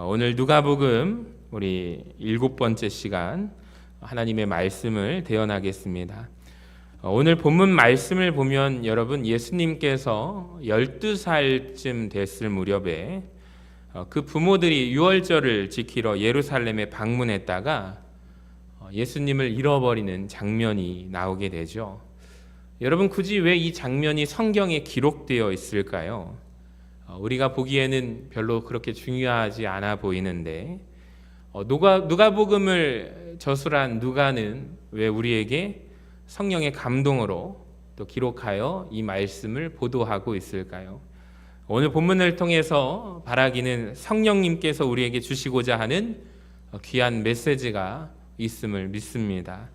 오늘 누가복음 우리 7번째 시간 하나님의 말씀을 대언하겠습니다. 오늘 본문 말씀을 보면 여러분 예수님께서 12살쯤 됐을 무렵에 그 부모들이 유월절을 지키러 예루살렘에 방문했다가 예수님을 잃어버리는 장면이 나오게 되죠. 여러분 굳이 왜 이 장면이 성경에 기록되어 있을까요? 우리가 보기에는 별로 그렇게 중요하지 않아 보이는데 누가복음을 저술한 누가는 왜 우리에게 성령의 감동으로 또 기록하여 이 말씀을 보도하고 있을까요? 오늘 본문을 통해서 바라기는 성령님께서 우리에게 주시고자 하는 귀한 메시지가 있음을 믿습니다.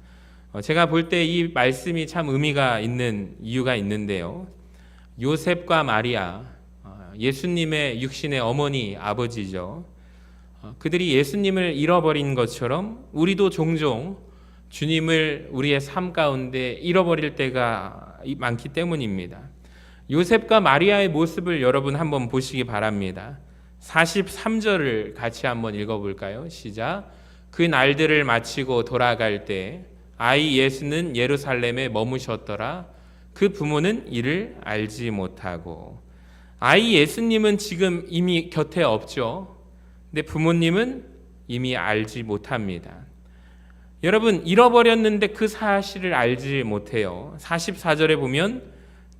제가 볼 때 이 말씀이 참 의미가 있는 이유가 있는데요. 요셉과 마리아, 예수님의 육신의 어머니, 아버지죠. 그들이 예수님을 잃어버린 것처럼 우리도 종종 주님을 우리의 삶 가운데 잃어버릴 때가 많기 때문입니다. 요셉과 마리아의 모습을 여러분 한번 보시기 바랍니다. 43절을 같이 한번 읽어볼까요? 시작. 그 날들을 마치고 돌아갈 때 아이 예수는 예루살렘에 머무셨더라. 그 부모는 이를 알지 못하고. 아이 예수님은 지금 이미 곁에 없죠. 근데 부모님은 이미 알지 못합니다. 여러분 잃어버렸는데 그 사실을 알지 못해요. 44절에 보면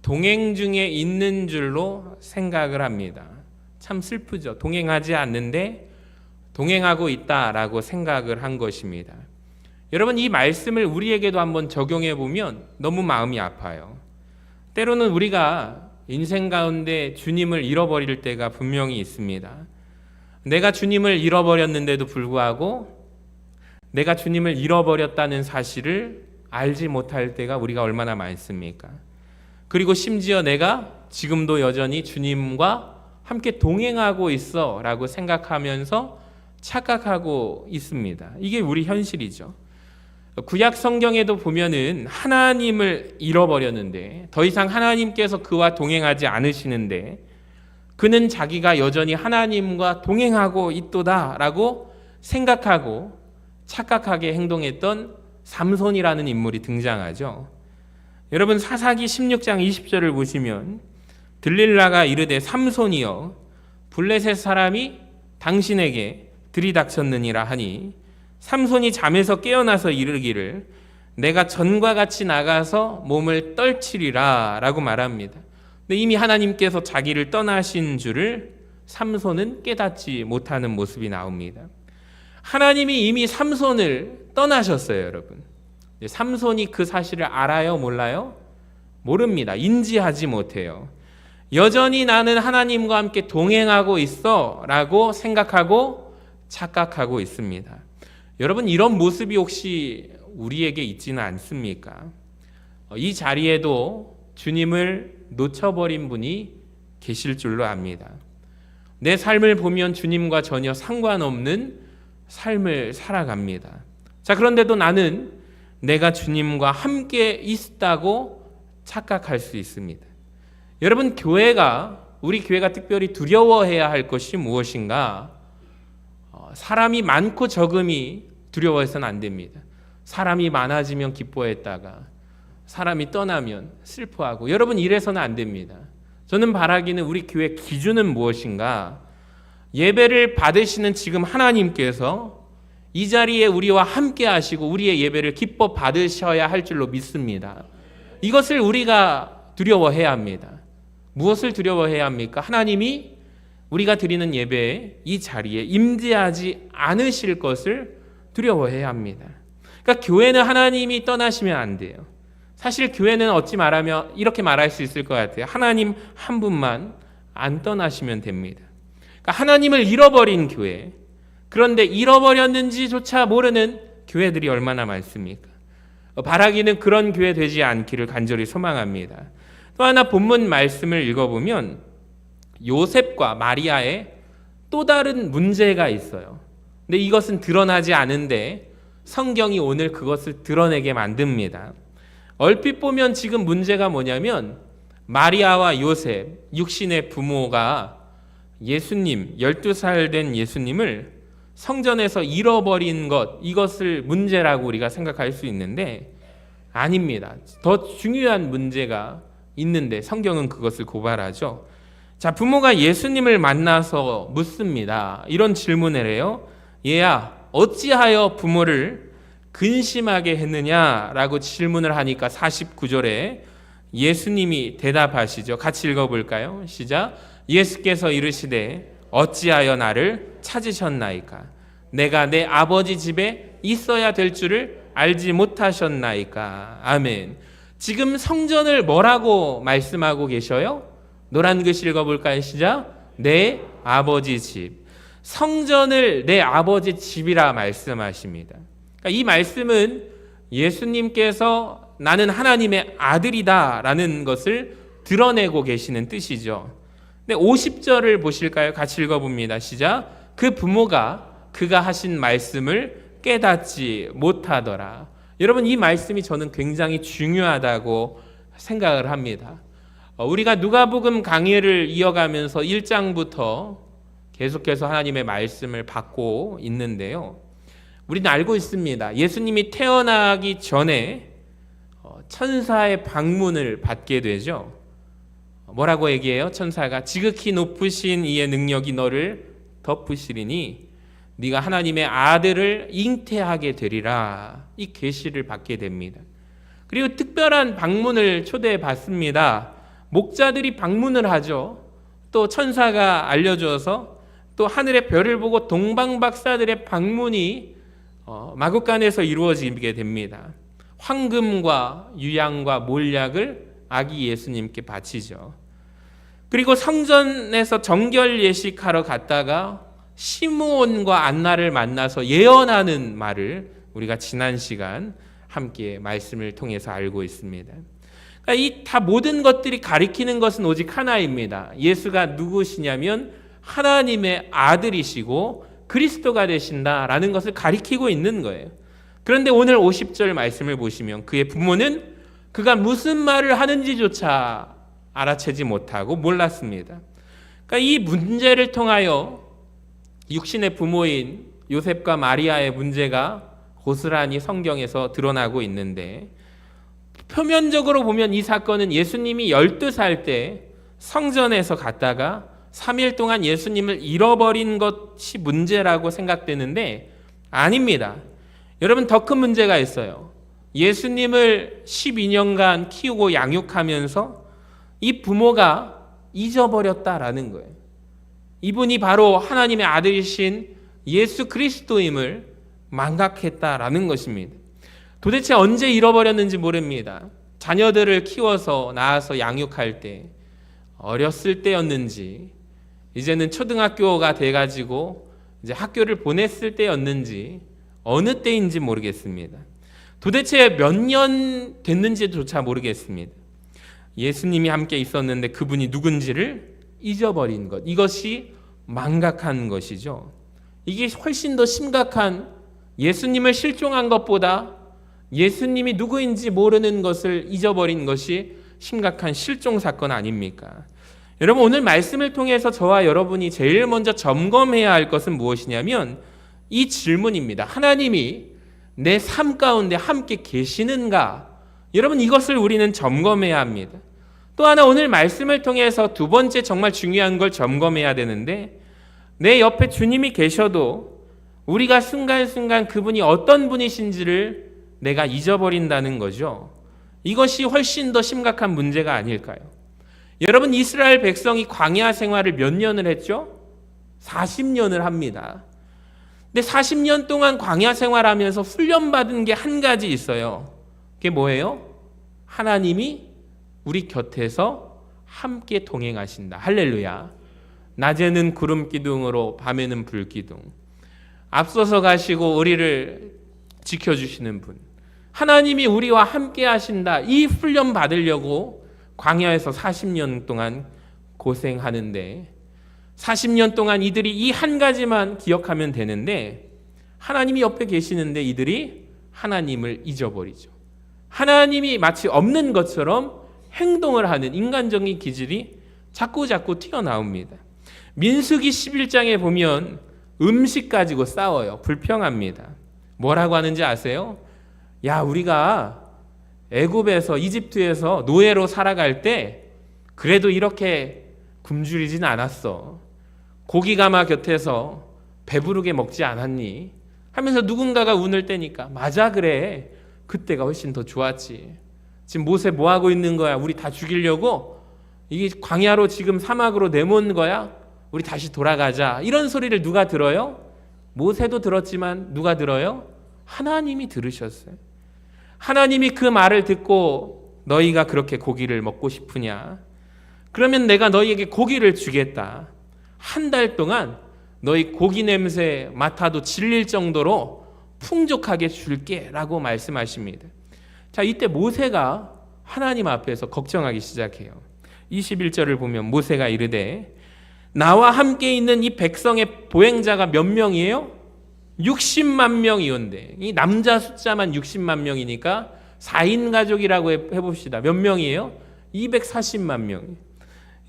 동행 중에 있는 줄로 생각을 합니다. 참 슬프죠. 동행하지 않는데 동행하고 있다라고 생각을 한 것입니다. 여러분 이 말씀을 우리에게도 한번 적용해 보면 너무 마음이 아파요. 때로는 우리가 인생 가운데 주님을 잃어버릴 때가 분명히 있습니다. 내가 주님을 잃어버렸는데도 불구하고 내가 주님을 잃어버렸다는 사실을 알지 못할 때가 우리가 얼마나 많습니까? 그리고 심지어 내가 지금도 여전히 주님과 함께 동행하고 있어 라고 생각하면서 착각하고 있습니다. 이게 우리 현실이죠. 구약 성경에도 보면은 하나님을 잃어버렸는데 더 이상 하나님께서 그와 동행하지 않으시는데 그는 자기가 여전히 하나님과 동행하고 있도다라고 생각하고 착각하게 행동했던 삼손이라는 인물이 등장하죠. 여러분 사사기 16장 20절을 보시면 들릴라가 이르되 삼손이여 블레셋 사람이 당신에게 들이닥쳤느니라 하니 삼손이 잠에서 깨어나서 이르기를 내가 전과 같이 나가서 몸을 떨치리라 라고 말합니다. 근데 이미 하나님께서 자기를 떠나신 줄을 삼손은 깨닫지 못하는 모습이 나옵니다. 하나님이 이미 삼손을 떠나셨어요, 여러분. 삼손이 그 사실을 알아요, 몰라요? 모릅니다. 인지하지 못해요. 여전히 나는 하나님과 함께 동행하고 있어 라고 생각하고 착각하고 있습니다. 여러분 이런 모습이 혹시 우리에게 있지는 않습니까? 이 자리에도 주님을 놓쳐버린 분이 계실 줄로 압니다. 내 삶을 보면 주님과 전혀 상관없는 삶을 살아갑니다. 자, 그런데도 나는 내가 주님과 함께 있다고 착각할 수 있습니다. 여러분 우리 교회가 특별히 두려워해야 할 것이 무엇인가? 사람이 많고 적음이 두려워해서는 안 됩니다. 사람이 많아지면 기뻐했다가 사람이 떠나면 슬퍼하고 여러분 이래서는 안 됩니다. 저는 바라기는 우리 교회 기준은 무엇인가? 예배를 받으시는 지금 하나님께서 이 자리에 우리와 함께 하시고 우리의 예배를 기뻐 받으셔야 할 줄로 믿습니다. 이것을 우리가 두려워해야 합니다. 무엇을 두려워해야 합니까? 하나님이 우리가 드리는 예배에 이 자리에 임재하지 않으실 것을 두려워해야 합니다. 그러니까 교회는 하나님이 떠나시면 안 돼요. 사실 교회는 어찌 말하면 이렇게 말할 수 있을 것 같아요. 하나님 한 분만 안 떠나시면 됩니다. 그러니까 하나님을 잃어버린 교회, 그런데 잃어버렸는지조차 모르는 교회들이 얼마나 많습니까? 바라기는 그런 교회 되지 않기를 간절히 소망합니다. 또 하나 본문 말씀을 읽어보면 요셉과 마리아의 또 다른 문제가 있어요. 근데 이것은 드러나지 않은데 성경이 오늘 그것을 드러내게 만듭니다. 얼핏 보면 지금 문제가 뭐냐면 마리아와 요셉, 육신의 부모가 예수님, 12살 된 예수님을 성전에서 잃어버린 것, 이것을 문제라고 우리가 생각할 수 있는데 아닙니다. 더 중요한 문제가 있는데 성경은 그것을 고발하죠. 자, 부모가 예수님을 만나서 묻습니다. 이런 질문을 해요. 얘야, 어찌하여 부모를 근심하게 했느냐라고 질문을 하니까 49절에 예수님이 대답하시죠. 같이 읽어볼까요? 시작. 예수께서 이르시되 어찌하여 나를 찾으셨나이까? 내가 내 아버지 집에 있어야 될 줄을 알지 못하셨나이까? 아멘. 지금 성전을 뭐라고 말씀하고 계셔요? 노란 글씨 읽어볼까요? 시작. 내 아버지 집. 성전을 내 아버지 집이라 말씀하십니다. 그러니까 이 말씀은 예수님께서 나는 하나님의 아들이다 라는 것을 드러내고 계시는 뜻이죠. 근데 50절을 보실까요? 같이 읽어봅니다. 시작. 그 부모가 그가 하신 말씀을 깨닫지 못하더라. 여러분, 이 말씀이 저는 굉장히 중요하다고 생각을 합니다. 우리가 누가복음 강의를 이어가면서 1장부터 계속해서 하나님의 말씀을 받고 있는데요. 우리는 알고 있습니다. 예수님이 태어나기 전에 천사의 방문을 받게 되죠. 뭐라고 얘기해요? 천사가 지극히 높으신 이의 능력이 너를 덮으시리니 네가 하나님의 아들을 잉태하게 되리라. 이 계시를 받게 됩니다. 그리고 특별한 방문을 초대해 받습니다. 목자들이 방문을 하죠. 또 천사가 알려줘서 또 하늘의 별을 보고 동방박사들의 방문이 마국간에서 이루어지게 됩니다. 황금과 유향과 몰약을 아기 예수님께 바치죠. 그리고 성전에서 정결 예식하러 갔다가 시므온과 안나를 만나서 예언하는 말을 우리가 지난 시간 함께 말씀을 통해서 알고 있습니다. 그러니까 이 다 모든 것들이 가리키는 것은 오직 하나입니다. 예수가 누구시냐면 하나님의 아들이시고 그리스도가 되신다라는 것을 가리키고 있는 거예요. 그런데 오늘 50절 말씀을 보시면 그의 부모는 그가 무슨 말을 하는지조차 알아채지 못하고 몰랐습니다. 그러니까 이 문제를 통하여 육신의 부모인 요셉과 마리아의 문제가 고스란히 성경에서 드러나고 있는데, 표면적으로 보면 이 사건은 예수님이 12살 때 성전에서 갔다가 3일 동안 예수님을 잃어버린 것이 문제라고 생각되는데 아닙니다. 여러분, 더 큰 문제가 있어요. 예수님을 12년간 키우고 양육하면서 이 부모가 잊어버렸다라는 거예요. 이분이 바로 하나님의 아들이신 예수 그리스도임을 망각했다라는 것입니다. 도대체 언제 잃어버렸는지 모릅니다. 자녀들을 키워서 낳아서 양육할 때 어렸을 때였는지, 이제는 초등학교가 돼가지고 이제 학교를 보냈을 때였는지, 어느 때인지 모르겠습니다. 도대체 몇 년 됐는지조차 모르겠습니다. 예수님이 함께 있었는데 그분이 누군지를 잊어버린 것, 이것이 망각한 것이죠. 이게 훨씬 더 심각한, 예수님을 실종한 것보다 예수님이 누구인지 모르는 것을 잊어버린 것이 심각한 실종 사건 아닙니까? 여러분, 오늘 말씀을 통해서 저와 여러분이 제일 먼저 점검해야 할 것은 무엇이냐면 이 질문입니다. 하나님이 내 삶 가운데 함께 계시는가? 여러분, 이것을 우리는 점검해야 합니다. 또 하나, 오늘 말씀을 통해서 두 번째 정말 중요한 걸 점검해야 되는데, 내 옆에 주님이 계셔도 우리가 순간순간 그분이 어떤 분이신지를 내가 잊어버린다는 거죠. 이것이 훨씬 더 심각한 문제가 아닐까요? 여러분, 이스라엘 백성이 광야 생활을 몇 년을 했죠? 40년을 합니다. 근데 40년 동안 광야 생활하면서 훈련받은 게 한 가지 있어요. 그게 뭐예요? 하나님이 우리 곁에서 함께 동행하신다. 할렐루야. 낮에는 구름 기둥으로 밤에는 불 기둥. 앞서서 가시고 우리를 지켜주시는 분. 하나님이 우리와 함께 하신다. 이 훈련 받으려고 광야에서 40년 동안 고생하는데, 40년 동안 이들이 이 한 가지만 기억하면 되는데, 하나님이 옆에 계시는데 이들이 하나님을 잊어버리죠. 하나님이 마치 없는 것처럼 행동을 하는 인간적인 기질이 자꾸 튀어나옵니다. 민수기 11장에 보면 음식 가지고 싸워요. 불평합니다. 뭐라고 하는지 아세요? 야, 우리가 애굽에서 이집트에서 노예로 살아갈 때 그래도 이렇게 굶주리진 않았어. 고기가마 곁에서 배부르게 먹지 않았니? 하면서 누군가가 운을 떼니까 맞아, 그래. 그때가 훨씬 더 좋았지. 지금 모세 뭐 하고 있는 거야? 우리 다 죽이려고? 이게 광야로 지금 사막으로 내몬 거야? 우리 다시 돌아가자. 이런 소리를 누가 들어요? 모세도 들었지만 누가 들어요? 하나님이 들으셨어요. 하나님이 그 말을 듣고 너희가 그렇게 고기를 먹고 싶으냐? 그러면 내가 너희에게 고기를 주겠다. 한 달 동안 너희 고기 냄새 맡아도 질릴 정도로 풍족하게 줄게 라고 말씀하십니다. 자, 이때 모세가 하나님 앞에서 걱정하기 시작해요. 21절을 보면 모세가 이르되 나와 함께 있는 이 백성의 보행자가 몇 명이에요? 60만 명이온데, 이 남자 숫자만 60만 명이니까 4인 가족이라고 해봅시다. 몇 명이에요? 240만 명.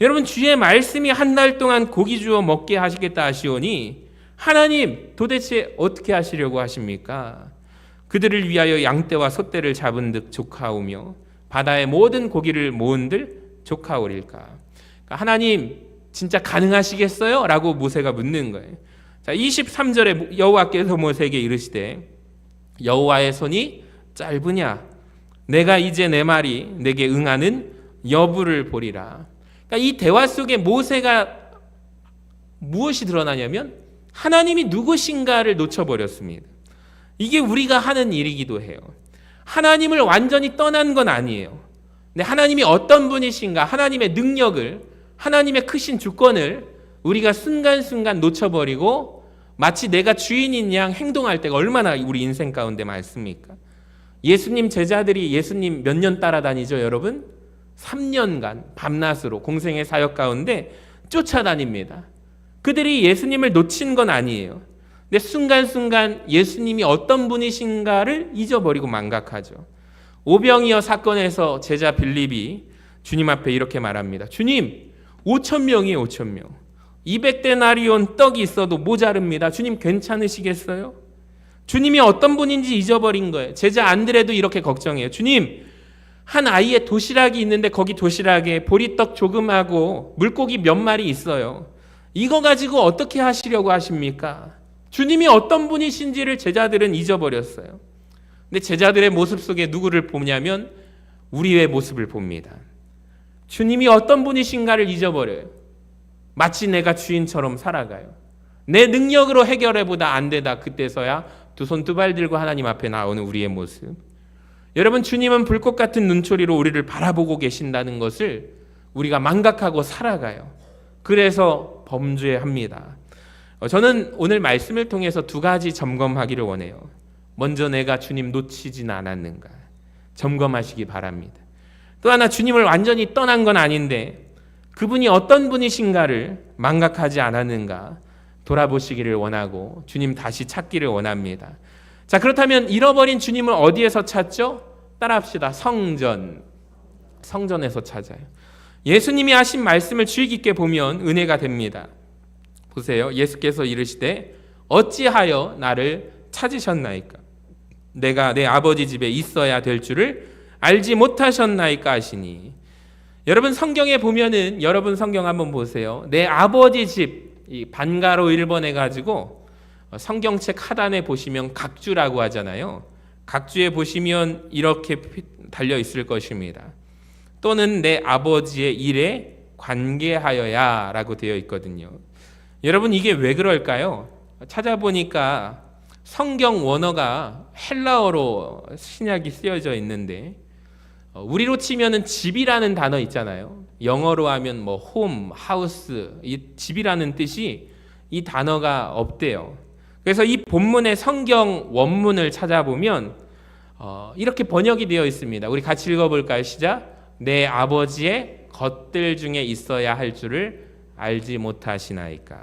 여러분, 주의 말씀이 한 달 동안 고기 주어 먹게 하시겠다 하시오니 하나님 도대체 어떻게 하시려고 하십니까? 그들을 위하여 양떼와 소떼를 잡은 듯 조카오며 바다의 모든 고기를 모은들 조카오릴까? 그러니까 하나님 진짜 가능하시겠어요? 라고 모세가 묻는 거예요. 자, 23절에 여호와께서 모세에게 이르시되 여호와의 손이 짧으냐? 내가 이제 내 말이 내게 응하는 여부를 보리라. 그러니까 이 대화 속에 모세가 무엇이 드러나냐면 하나님이 누구신가를 놓쳐버렸습니다. 이게 우리가 하는 일이기도 해요. 하나님을 완전히 떠난 건 아니에요. 근데 하나님이 어떤 분이신가, 하나님의 능력을, 하나님의 크신 주권을 우리가 순간순간 놓쳐버리고 마치 내가 주인인 양 행동할 때가 얼마나 우리 인생 가운데 많습니까? 예수님 제자들이 예수님 몇 년 따라다니죠, 여러분? 3년간 밤낮으로 공생의 사역 가운데 쫓아다닙니다. 그들이 예수님을 놓친 건 아니에요. 근데 순간순간 예수님이 어떤 분이신가를 잊어버리고 망각하죠. 오병이어 사건에서 제자 빌립이 주님 앞에 이렇게 말합니다. 주님, 5,000명이에요, 5,000명. 200데나리온 떡이 있어도 모자릅니다. 주님 괜찮으시겠어요? 주님이 어떤 분인지 잊어버린 거예요. 제자 안드레도 이렇게 걱정해요. 주님, 한 아이의 도시락이 있는데 거기 도시락에 보리떡 조금하고 물고기 몇 마리 있어요. 이거 가지고 어떻게 하시려고 하십니까? 주님이 어떤 분이신지를 제자들은 잊어버렸어요. 근데 제자들의 모습 속에 누구를 보냐면 우리의 모습을 봅니다. 주님이 어떤 분이신가를 잊어버려요. 마치 내가 주인처럼 살아가요. 내 능력으로 해결해보다 안 되다. 그때서야 두 손 두 발 들고 하나님 앞에 나오는 우리의 모습. 여러분, 주님은 불꽃 같은 눈초리로 우리를 바라보고 계신다는 것을 우리가 망각하고 살아가요. 그래서 범죄합니다. 저는 오늘 말씀을 통해서 두 가지 점검하기를 원해요. 먼저 내가 주님 놓치진 않았는가 점검하시기 바랍니다. 또 하나, 주님을 완전히 떠난 건 아닌데 그분이 어떤 분이신가를 망각하지 않았는가 돌아보시기를 원하고 주님 다시 찾기를 원합니다. 자, 그렇다면 잃어버린 주님을 어디에서 찾죠? 따라합시다. 성전에서 찾아요. 예수님이 하신 말씀을 주의 깊게 보면 은혜가 됩니다. 보세요. 예수께서 이르시되 어찌하여 나를 찾으셨나이까? 내가 내 아버지 집에 있어야 될 줄을 알지 못하셨나이까 하시니. 여러분, 성경에 보면은, 여러분 성경 한번 보세요. 내 아버지 집, 이 반가로 1번 해가지고 성경책 하단에 보시면 각주라고 하잖아요. 각주에 보시면 이렇게 달려 있을 것입니다. 또는 내 아버지의 일에 관계하여야 라고 되어 있거든요. 여러분, 이게 왜 그럴까요? 찾아보니까 성경 원어가 헬라어로 신약이 쓰여져 있는데 우리로 치면은 집이라는 단어 있잖아요. 영어로 하면 뭐 홈, 하우스, 이 집이라는 뜻이 이 단어가 없대요. 그래서 이 본문의 성경 원문을 찾아보면 이렇게 번역이 되어 있습니다. 우리 같이 읽어볼까요? 시작. 내 아버지의 것들 중에 있어야 할 줄을 알지 못하시나이까.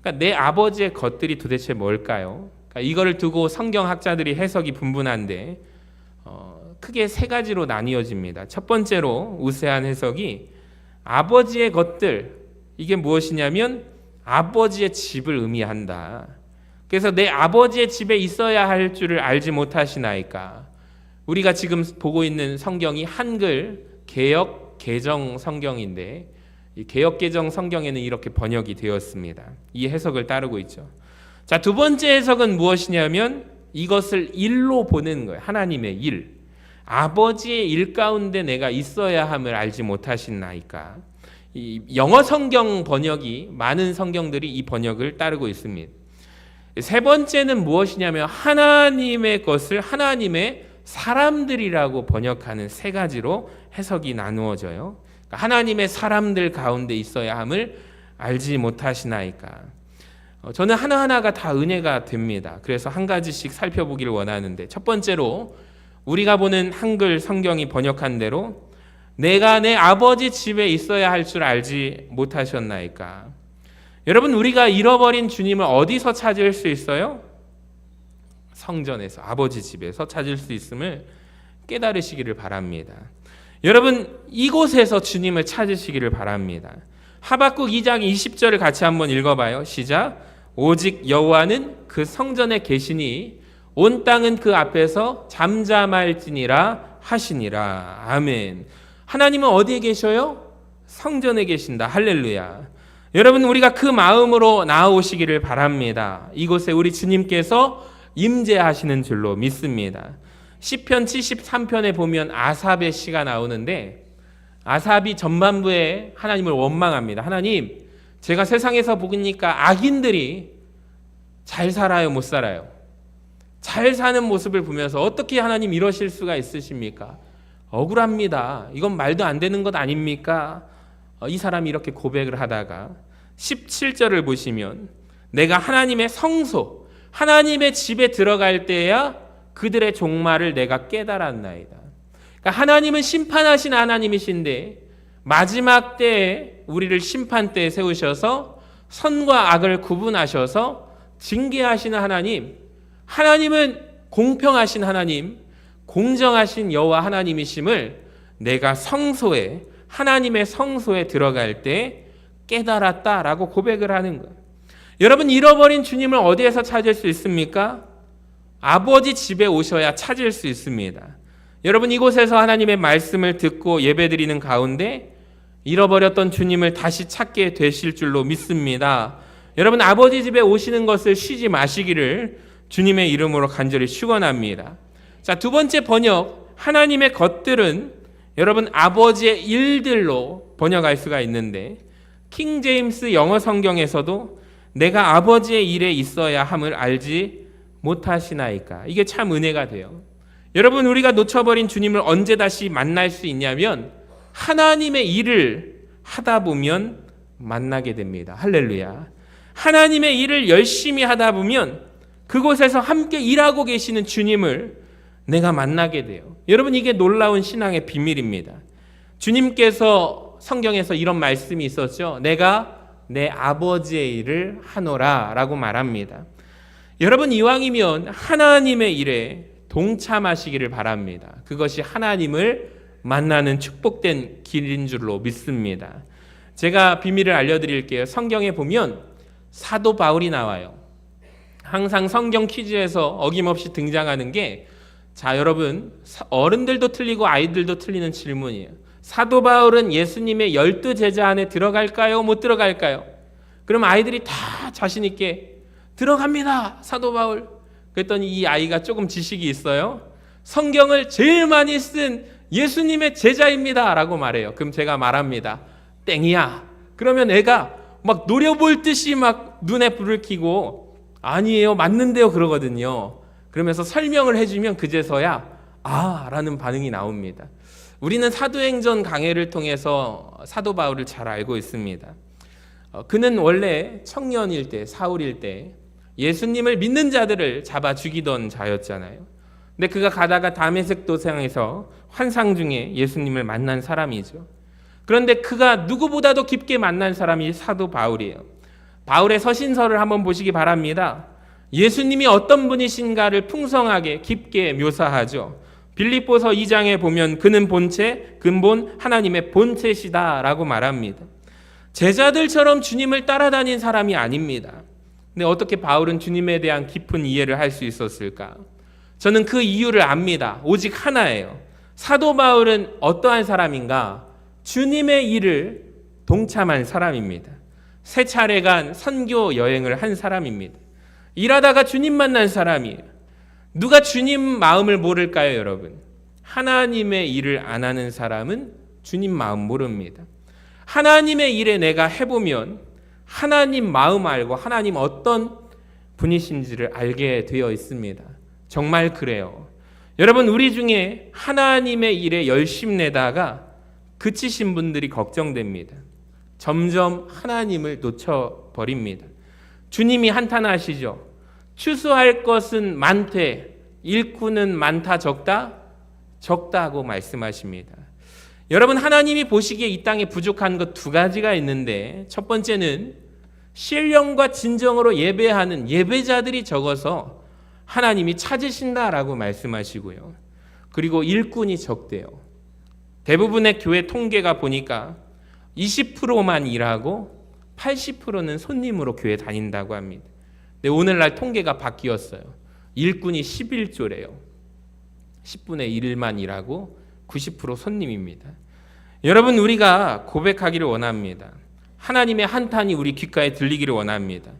그러니까 내 아버지의 것들이 도대체 뭘까요? 그러니까 이거를 두고 성경학자들이 해석이 분분한데 크게 세 가지로 나뉘어집니다. 첫 번째로 우세한 해석이 아버지의 것들, 이게 무엇이냐면 아버지의 집을 의미한다. 그래서 내 아버지의 집에 있어야 할 줄을 알지 못하시나이까. 우리가 지금 보고 있는 성경이 한글 개역 개정 성경인데 이 개역 개정 성경에는 이렇게 번역이 되었습니다. 이 해석을 따르고 있죠. 자, 두 번째 해석은 무엇이냐면 이것을 일로 보는 거예요. 하나님의 일. 아버지의 일 가운데 내가 있어야 함을 알지 못하시나이까. 이 영어 성경 번역이 많은 성경들이 이 번역을 따르고 있습니다. 세 번째는 무엇이냐면 하나님의 것을 하나님의 사람들이라고 번역하는 세 가지로 해석이 나누어져요. 그러니까 하나님의 사람들 가운데 있어야 함을 알지 못하시나이까. 저는 하나하나가 다 은혜가 됩니다. 그래서 한 가지씩 살펴보기를 원하는데, 첫 번째로 우리가 보는 한글 성경이 번역한 대로 내가 내 아버지 집에 있어야 할 줄 알지 못하셨나이까. 여러분, 우리가 잃어버린 주님을 어디서 찾을 수 있어요? 성전에서, 아버지 집에서 찾을 수 있음을 깨달으시기를 바랍니다. 여러분, 이곳에서 주님을 찾으시기를 바랍니다. 하박국 2장 20절을 같이 한번 읽어봐요. 시작. 오직 여호와는 그 성전에 계시니 온 땅은 그 앞에서 잠잠할지니라 하시니라. 아멘. 하나님은 어디에 계셔요? 성전에 계신다. 할렐루야. 여러분, 우리가 그 마음으로 나아오시기를 바랍니다. 이곳에 우리 주님께서 임재하시는 줄로 믿습니다. 시편 73편에 보면 아삽의 시가 나오는데, 아삽이 전반부에 하나님을 원망합니다. 하나님, 제가 세상에서 보니까 악인들이 잘 살아요, 못 살아요? 잘 사는 모습을 보면서 어떻게 하나님 이러실 수가 있으십니까? 억울합니다. 이건 말도 안 되는 것 아닙니까? 이 사람이 이렇게 고백을 하다가 17절을 보시면 내가 하나님의 성소, 하나님의 집에 들어갈 때야 그들의 종말을 내가 깨달았나이다. 그러니까 하나님은 심판하신 하나님이신데 마지막 때에 우리를 심판대에 세우셔서 선과 악을 구분하셔서 징계하시는 하나님, 하나님은 공평하신 하나님, 공정하신 여호와 하나님이심을 내가 성소에, 하나님의 성소에 들어갈 때 깨달았다라고 고백을 하는 거예요. 여러분, 잃어버린 주님을 어디에서 찾을 수 있습니까? 아버지 집에 오셔야 찾을 수 있습니다. 여러분, 이곳에서 하나님의 말씀을 듣고 예배드리는 가운데 잃어버렸던 주님을 다시 찾게 되실 줄로 믿습니다. 여러분, 아버지 집에 오시는 것을 쉬지 마시기를 주님의 이름으로 간절히 축원합니다. 자, 두 번째 번역, 하나님의 것들은 여러분 아버지의 일들로 번역할 수가 있는데, 킹 제임스 영어 성경에서도 내가 아버지의 일에 있어야 함을 알지 못하시나이까. 이게 참 은혜가 돼요. 여러분, 우리가 놓쳐버린 주님을 언제 다시 만날 수 있냐면 하나님의 일을 하다 보면 만나게 됩니다. 할렐루야. 하나님의 일을 열심히 하다 보면 그곳에서 함께 일하고 계시는 주님을 내가 만나게 돼요. 여러분, 이게 놀라운 신앙의 비밀입니다. 주님께서 성경에서 이런 말씀이 있었죠. 내가 내 아버지의 일을 하노라 라고 말합니다. 여러분, 이왕이면 하나님의 일에 동참하시기를 바랍니다. 그것이 하나님을 만나는 축복된 길인 줄로 믿습니다. 제가 비밀을 알려드릴게요. 성경에 보면 사도 바울이 나와요. 항상 성경 퀴즈에서 어김없이 등장하는 게, 자, 여러분, 어른들도 틀리고 아이들도 틀리는 질문이에요. 사도 바울은 예수님의 12제자 안에 들어갈까요? 못 들어갈까요? 그럼 아이들이 다 자신 있게 들어갑니다, 사도 바울. 그랬더니 이 아이가 조금 지식이 있어요. 성경을 제일 많이 쓴 예수님의 제자입니다 라고 말해요. 그럼 제가 말합니다. 땡이야. 그러면 애가 막 노려볼 듯이 막 눈에 불을 켜고 아니에요, 맞는데요 그러거든요. 그러면서 설명을 해주면 그제서야 아 라는 반응이 나옵니다. 우리는 사도행전 강해를 통해서 사도 바울을 잘 알고 있습니다. 그는 원래 청년일 때, 사울일 때 예수님을 믿는 자들을 잡아 죽이던 자였잖아요. 근데 그가 가다가 다메섹 도상에서 환상 중에 예수님을 만난 사람이죠. 그런데 그가 누구보다도 깊게 만난 사람이 사도 바울이에요. 바울의 서신서를 한번 보시기 바랍니다. 예수님이 어떤 분이신가를 풍성하게 깊게 묘사하죠. 빌립보서 2장에 보면 그는 본체, 근본 하나님의 본체시다 라고 말합니다. 제자들처럼 주님을 따라다닌 사람이 아닙니다. 근데 어떻게 바울은 주님에 대한 깊은 이해를 할 수 있었을까? 저는 그 이유를 압니다. 오직 하나예요. 사도 바울은 어떠한 사람인가? 주님의 일을 동참한 사람입니다. 세 차례간 선교 여행을 한 사람입니다. 일하다가 주님 만난 사람이에요. 누가 주님 마음을 모를까요, 여러분? 하나님의 일을 안 하는 사람은 주님 마음 모릅니다. 하나님의 일에 내가 해보면 하나님 마음 알고 하나님 어떤 분이신지를 알게 되어 있습니다. 정말 그래요. 여러분, 우리 중에 하나님의 일에 열심 내다가 그치신 분들이 걱정됩니다. 점점 하나님을 놓쳐버립니다. 주님이 한탄하시죠. 추수할 것은 많되 일꾼은 많다 적다? 적다고 말씀하십니다. 여러분, 하나님이 보시기에 이 땅에 부족한 것 두 가지가 있는데, 첫 번째는 신령과 진정으로 예배하는 예배자들이 적어서 하나님이 찾으신다라고 말씀하시고요. 그리고 일꾼이 적대요. 대부분의 교회 통계가 보니까 20%만 일하고 80%는 손님으로 교회 다닌다고 합니다. 근데 오늘날 통계가 바뀌었어요. 일꾼이 11조래요. 10분의 1만 일하고 90% 손님입니다. 여러분, 우리가 고백하기를 원합니다. 하나님의 한탄이 우리 귓가에 들리기를 원합니다.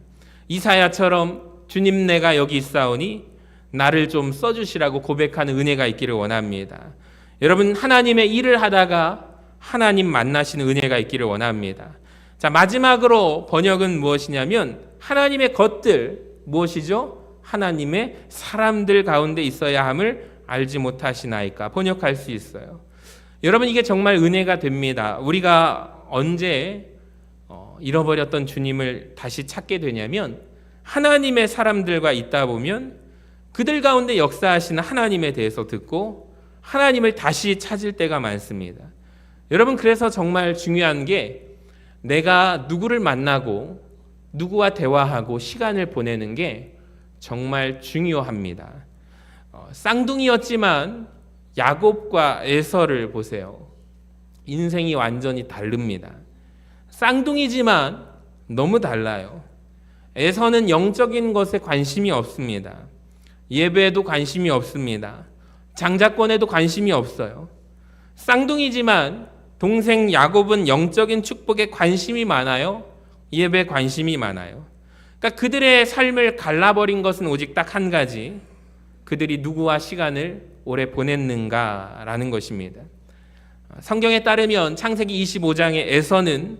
이사야처럼 주님 내가 여기 있사오니 나를 좀 써주시라고 고백하는 은혜가 있기를 원합니다. 여러분, 하나님의 일을 하다가 하나님 만나시는 은혜가 있기를 원합니다. 자, 마지막으로 번역은 무엇이냐면 하나님의 것들, 무엇이죠? 하나님의 사람들 가운데 있어야 함을 알지 못하시나이까 번역할 수 있어요. 여러분, 이게 정말 은혜가 됩니다. 우리가 언제 잃어버렸던 주님을 다시 찾게 되냐면 하나님의 사람들과 있다 보면 그들 가운데 역사하시는 하나님에 대해서 듣고 하나님을 다시 찾을 때가 많습니다. 여러분, 그래서 정말 중요한 게 내가 누구를 만나고 누구와 대화하고 시간을 보내는 게 정말 중요합니다. 쌍둥이였지만 야곱과 에서를 보세요. 인생이 완전히 다릅니다. 쌍둥이지만 너무 달라요. 에서는 영적인 것에 관심이 없습니다. 예배에도 관심이 없습니다. 장자권에도 관심이 없어요. 쌍둥이지만 동생 야곱은 영적인 축복에 관심이 많아요. 예배에 관심이 많아요. 그러니까 그들의 삶을 갈라버린 것은 오직 딱 한 가지. 그들이 누구와 시간을 오래 보냈는가라는 것입니다. 성경에 따르면 창세기 25장의 에서는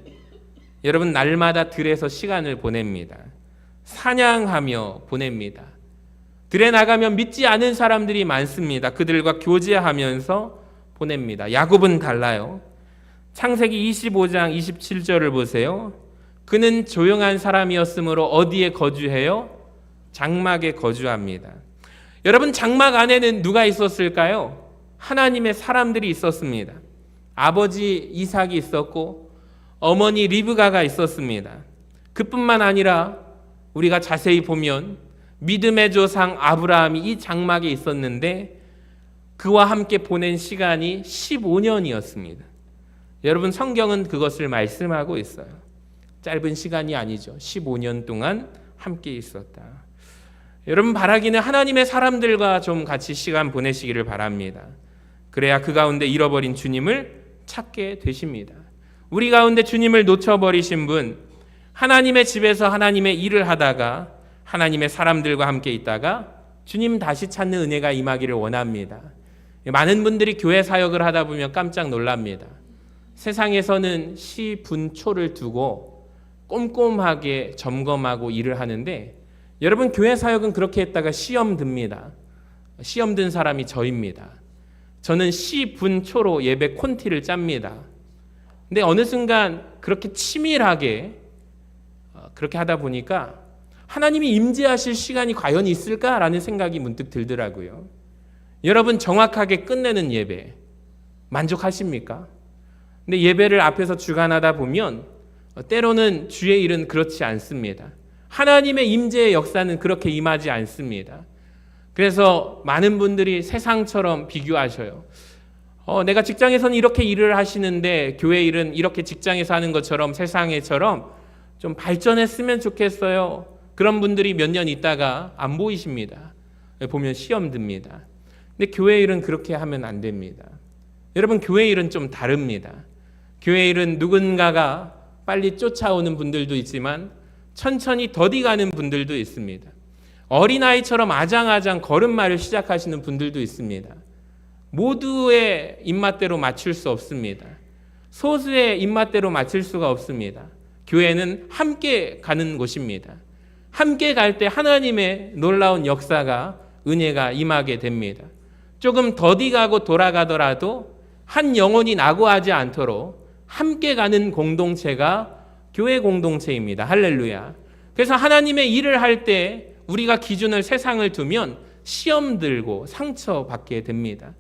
여러분 날마다 들에서 시간을 보냅니다. 사냥하며 보냅니다. 들에 나가면 믿지 않은 사람들이 많습니다. 그들과 교제하면서 보냅니다. 야곱은 달라요. 창세기 25장 27절을 보세요. 그는 조용한 사람이었으므로 어디에 거주해요? 장막에 거주합니다. 여러분, 장막 안에는 누가 있었을까요? 하나님의 사람들이 있었습니다. 아버지 이삭이 있었고 어머니 리브가가 있었습니다. 그뿐만 아니라 우리가 자세히 보면 믿음의 조상 아브라함이 이 장막에 있었는데 그와 함께 보낸 시간이 15년이었습니다. 여러분, 성경은 그것을 말씀하고 있어요. 짧은 시간이 아니죠. 15년 동안 함께 있었다. 여러분, 바라기는 하나님의 사람들과 좀 같이 시간 보내시기를 바랍니다. 그래야 그 가운데 잃어버린 주님을 찾게 되십니다. 우리 가운데 주님을 놓쳐버리신 분, 하나님의 집에서 하나님의 일을 하다가 하나님의 사람들과 함께 있다가 주님 다시 찾는 은혜가 임하기를 원합니다. 많은 분들이 교회 사역을 하다 보면 깜짝 놀랍니다. 세상에서는 시분초를 두고 꼼꼼하게 점검하고 일을 하는데 여러분, 교회 사역은 그렇게 했다가 시험 듭니다. 시험 든 사람이 저입니다. 저는 시분초로 예배 콘티를 짭니다. 근데 어느 순간 그렇게 치밀하게 그렇게 하다 보니까 하나님이 임재하실 시간이 과연 있을까라는 생각이 문득 들더라고요. 여러분, 정확하게 끝내는 예배 만족하십니까? 근데 예배를 앞에서 주관하다 보면 때로는 주의 일은 그렇지 않습니다. 하나님의 임재의 역사는 그렇게 임하지 않습니다. 그래서 많은 분들이 세상처럼 비교하셔요. 내가 직장에서는 이렇게 일을 하시는데 교회 일은 이렇게 직장에서 하는 것처럼 세상에처럼 좀 발전했으면 좋겠어요. 그런 분들이 몇 년 있다가 안 보이십니다. 보면 시험 듭니다. 근데 교회 일은 그렇게 하면 안 됩니다. 여러분, 교회 일은 좀 다릅니다. 교회 일은 누군가가 빨리 쫓아오는 분들도 있지만 천천히 더디가는 분들도 있습니다. 어린아이처럼 아장아장 걸음마를 시작하시는 분들도 있습니다. 모두의 입맛대로 맞출 수 없습니다. 소수의 입맛대로 맞출 수가 없습니다. 교회는 함께 가는 곳입니다. 함께 갈 때 하나님의 놀라운 역사가, 은혜가 임하게 됩니다. 조금 더디가고 돌아가더라도 한 영혼이 낙오하지 않도록 함께 가는 공동체가 교회 공동체입니다. 할렐루야. 그래서 하나님의 일을 할 때 우리가 기준을 세상을 두면 시험 들고 상처받게 됩니다.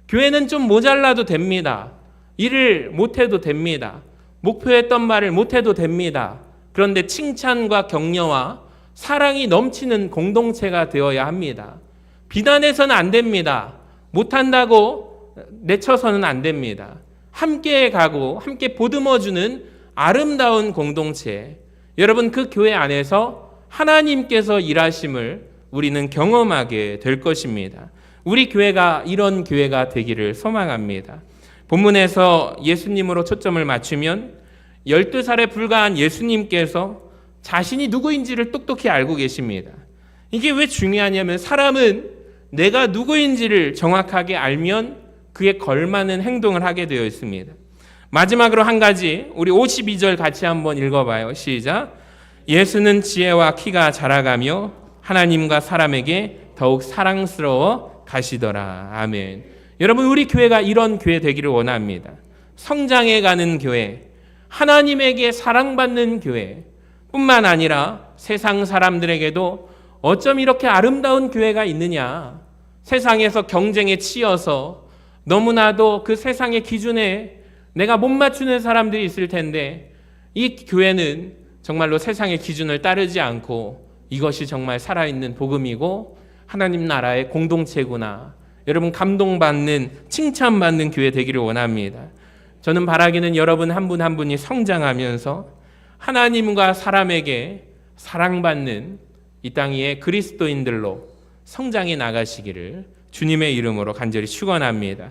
교회는 좀 모자라도 됩니다. 일을 못해도 됩니다. 목표했던 말을 못해도 됩니다. 그런데 칭찬과 격려와 사랑이 넘치는 공동체가 되어야 합니다. 비난해서는 안 됩니다. 못한다고 내쳐서는 안 됩니다. 함께 가고 함께 보듬어주는 아름다운 공동체. 여러분, 그 교회 안에서 하나님께서 일하심을 우리는 경험하게 될 것입니다. 우리 교회가 이런 교회가 되기를 소망합니다. 본문에서 예수님으로 초점을 맞추면 12살에 불과한 예수님께서 자신이 누구인지를 똑똑히 알고 계십니다. 이게 왜 중요하냐면 사람은 내가 누구인지를 정확하게 알면 그에 걸맞는 행동을 하게 되어 있습니다. 마지막으로 한 가지, 우리 52절 같이 한번 읽어봐요. 시작. 예수는 지혜와 키가 자라가며 하나님과 사람에게 더욱 사랑스러워 가시더라. 아멘. 여러분, 우리 교회가 이런 교회 되기를 원합니다. 성장해가는 교회, 하나님에게 사랑받는 교회 뿐만 아니라 세상 사람들에게도 어쩜 이렇게 아름다운 교회가 있느냐, 세상에서 경쟁에 치여서 너무나도 그 세상의 기준에 내가 못 맞추는 사람들이 있을 텐데 이 교회는 정말로 세상의 기준을 따르지 않고 이것이 정말 살아있는 복음이고 하나님 나라의 공동체구나. 여러분, 감동받는, 칭찬받는 교회 되기를 원합니다. 저는 바라기는 여러분 한 분 한 분이 성장하면서 하나님과 사람에게 사랑받는 이 땅 위의 그리스도인들로 성장해 나가시기를 주님의 이름으로 간절히 축원합니다.